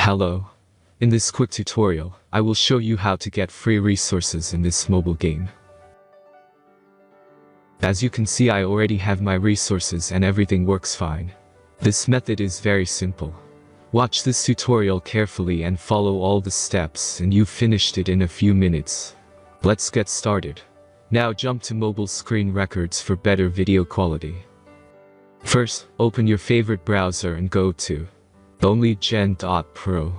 Hello. In this quick tutorial, I will show you how to get free resources in this mobile game. As you can see, I already have my resources and everything works fine. This method is very simple. Watch this tutorial carefully and follow all the steps and you've finished it in a few minutes. Let's get started. Now jump to mobile screen records for better video quality. First, open your favorite browser and go to onlygen.pro.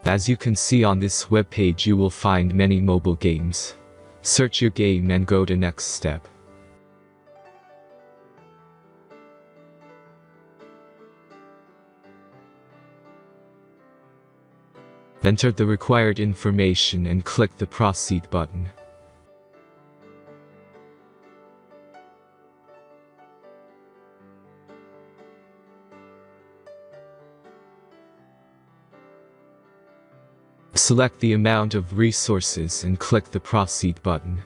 As you can see on this webpage, you will find many mobile games. Search your game and go to next step. Enter the required information and click the Proceed button. Select the amount of resources and click the Proceed button.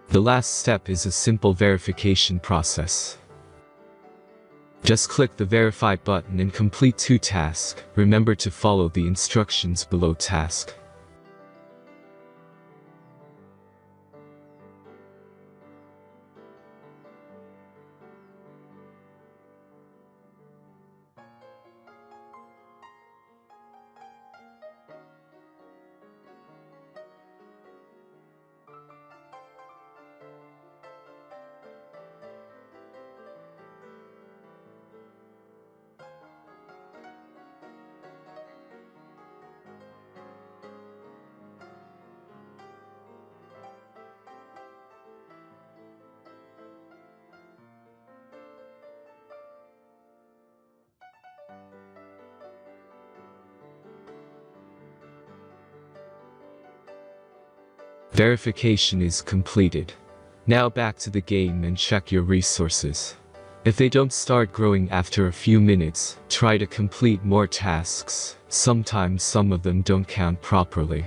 The last step is a simple verification process. Just click the Verify button and complete 2 tasks. Remember to follow the instructions below task. Verification is completed. Now back to the game and check your resources. If they don't start growing after a few minutes, try to complete more tasks. Sometimes some of them don't count properly.